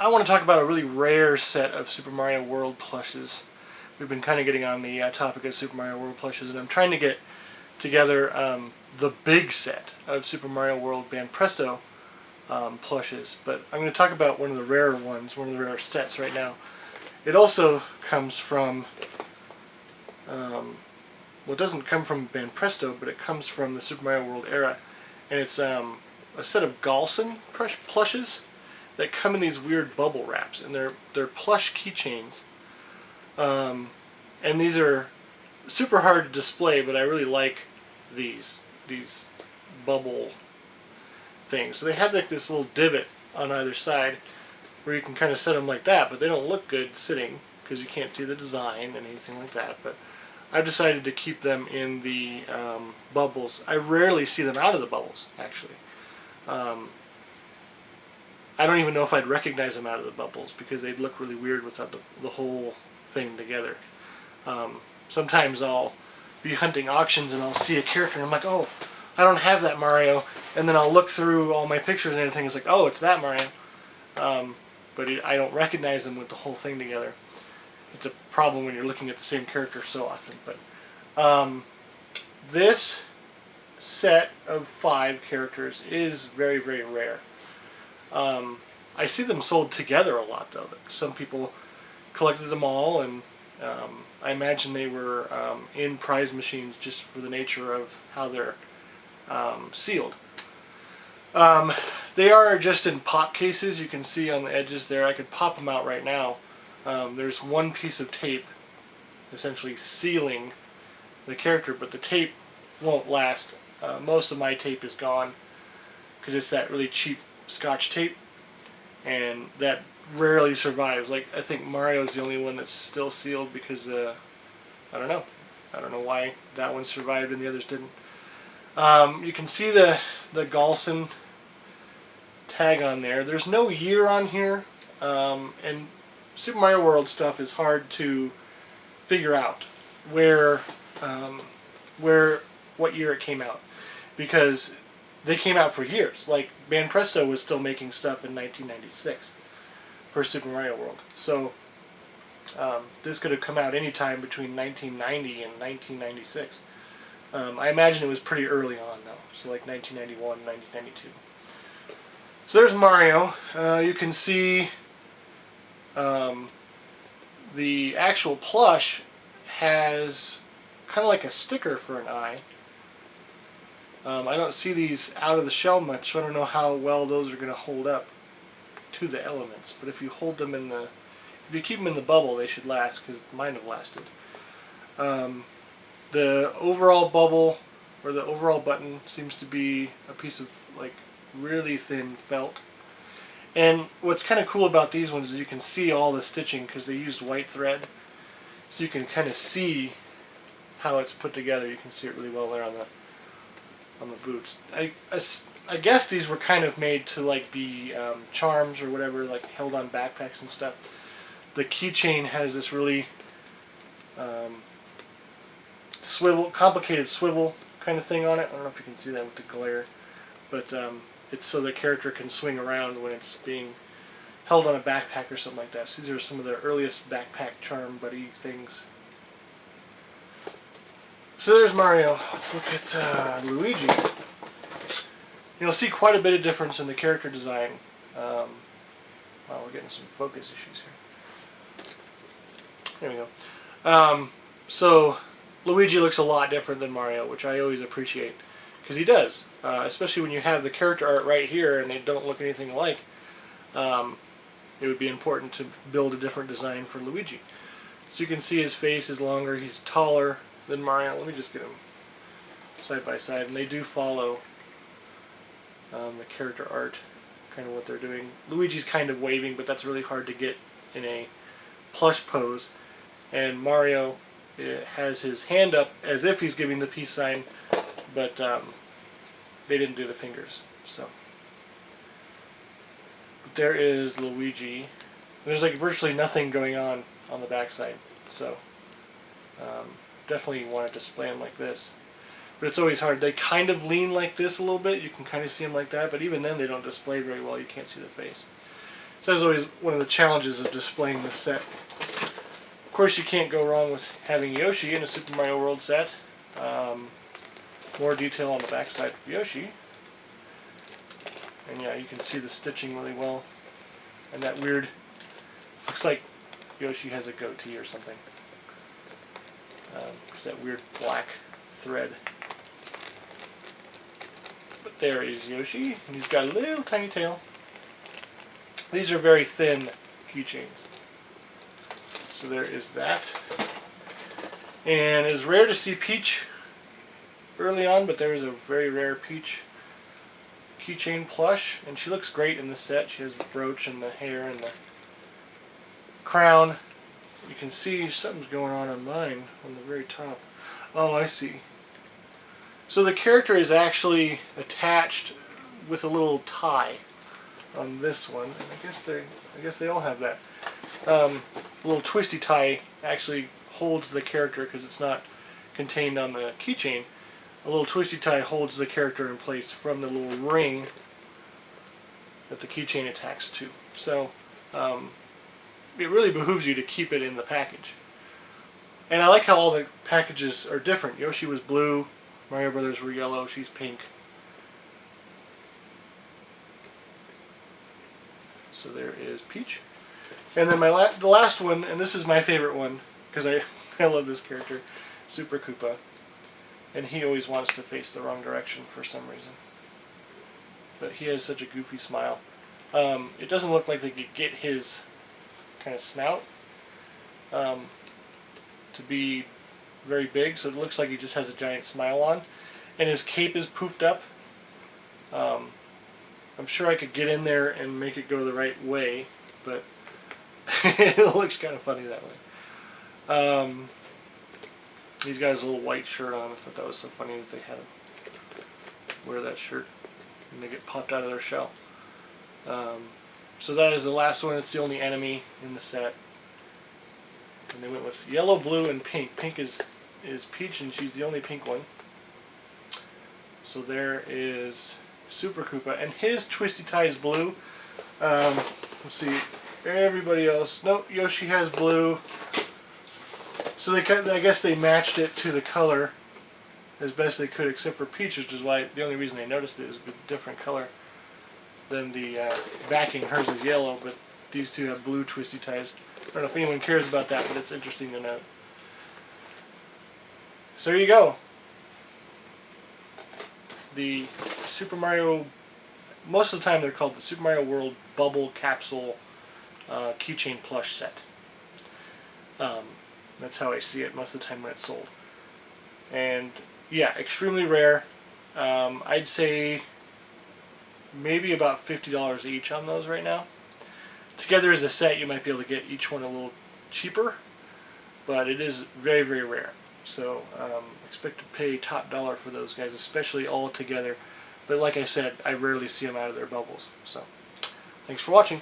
I want to talk about a really rare set of Super Mario World plushes. We've been kind of getting on the topic of Super Mario World plushes, and I'm trying to get together the big set of Super Mario World Banpresto plushes. But I'm going to talk about one of the rarer ones, one of the rarer sets right now. It also comes from, well, it doesn't come from Banpresto, but it comes from the Super Mario World era, and it's a set of Galson plushes that come in these weird bubble wraps, and they're plush keychains. And these are super hard to display, but I really like these bubble things. So they have like this little divot on either side where you can kind of set them like that, but they don't look good sitting because you can't see the design and anything like that. But I've decided to keep them in the bubbles. I rarely see them out of the bubbles, actually. I don't even know if I'd recognize them out of the bubbles because they'd look really weird without the whole thing together. Sometimes I'll be hunting auctions and I'll see a character and I'm like, oh, I don't have that Mario, and then I'll look through all my pictures and everything. It's like, oh, it's that Mario, but I don't recognize them with the whole thing together. It's a problem when you're looking at the same character so often. But this set of 5 characters is very, very rare. I see them sold together a lot, though. Some people collected them all, and I imagine they were in prize machines just for the nature of how they're sealed. They are just in pop cases. You can see on the edges there. I could pop them out right now. There's one piece of tape essentially sealing the character, but the tape won't last. Most of my tape is gone because it's that really cheap Scotch tape, and that rarely survives. Like, I think Mario's the only one that's still sealed because I don't know why that one survived and the others didn't. You can see the Galson tag on there. There's no year on here, and Super Mario World stuff is hard to figure out what year it came out, because they came out for years. Like, Banpresto was still making stuff in 1996 for Super Mario World. So this could have come out anytime between 1990 and 1996. I imagine it was pretty early on, though. So like 1991, 1992. So there's Mario. You can see the actual plush has kind of like a sticker for an eye. I don't see these out of the shell much, so I don't know how well those are going to hold up to the elements. But if you hold them if you keep them in the bubble, they should last, because mine have lasted. The overall bubble, or the overall button, seems to be a piece of like really thin felt. And what's kind of cool about these ones is you can see all the stitching because they used white thread, so you can kind of see how it's put together. You can see it really well there on the boots. I guess these were kind of made to like be charms or whatever, like held on backpacks and stuff. The keychain has this really complicated swivel kind of thing on it. I don't know if you can see that with the glare, but it's so the character can swing around when it's being held on a backpack or something like that. So these are some of the earliest backpack charm buddy things. So there's Mario. Let's look at Luigi. You'll see quite a bit of difference in the character design. Wow, we're getting some focus issues here. There we go. So Luigi looks a lot different than Mario, which I always appreciate, because he does. Especially when you have the character art right here and they don't look anything alike. It would be important to build a different design for Luigi. So you can see his face is longer. He's taller than Mario. Let me just get them side by side, and they do follow the character art, kind of what they're doing. Luigi's kind of waving, but that's really hard to get in a plush pose, and Mario has his hand up as if he's giving the peace sign, but they didn't do the fingers. So but there is Luigi. There's like virtually nothing going on the backside, so definitely want to display them like this. But it's always hard. They kind of lean like this a little bit. You can kind of see them like that, but even then they don't display very well. You can't see the face. So that's always one of the challenges of displaying this set. Of course, you can't go wrong with having Yoshi in a Super Mario World set. More detail on the backside of Yoshi. And yeah, you can see the stitching really well. And that weird, looks like Yoshi has a goatee or something. Because that weird black thread. But there is Yoshi, and he's got a little tiny tail. These are very thin keychains. So there is that. And it's rare to see Peach early on, but there is a very rare Peach keychain plush, and she looks great in this set. She has the brooch and the hair and the crown. You can see something's going on mine on the very top. Oh, I see. So the character is actually attached with a little tie on this one, and I guess they all have that. Little twisty tie actually holds the character because it's not contained on the keychain. A little twisty tie holds the character in place from the little ring that the keychain attacks to. So it really behooves you to keep it in the package. And I like how all the packages are different. Yoshi was blue, Mario Brothers were yellow, she's pink. So there is Peach. And then the last one, and this is my favorite one, because I love this character, Super Koopa. And he always wants to face the wrong direction for some reason. But he has such a goofy smile. It doesn't look like they could get his kind of snout to be very big, so it looks like he just has a giant smile on. And his cape is poofed up. I'm sure I could get in there and make it go the right way, but it looks kind of funny that way. He's got his little white shirt on. I thought that was so funny that they had him wear that shirt and they get popped out of their shell. So that is the last one. It's the only enemy in the set. And they went with yellow, blue, and pink. Pink is Peach, and she's the only pink one. So there is Super Koopa, and his twisty tie is blue. Let's see, everybody else. Nope, Yoshi has blue. So I guess they matched it to the color as best they could, except for Peach, which is why the only reason they noticed it is a different color than the backing. Hers is yellow, but these two have blue twisty ties. I don't know if anyone cares about that, but it's interesting to note. So there you go. The Super Mario, most of the time they're called the Super Mario World Bubble Capsule Keychain Plush Set. That's how I see it most of the time when it's sold. And yeah, extremely rare. I'd say maybe about $50 each on those right now. Together as a set, you might be able to get each one a little cheaper, but it is very, very rare. So expect to pay top dollar for those guys, especially all together. But like I said, I rarely see them out of their bubbles. So thanks for watching.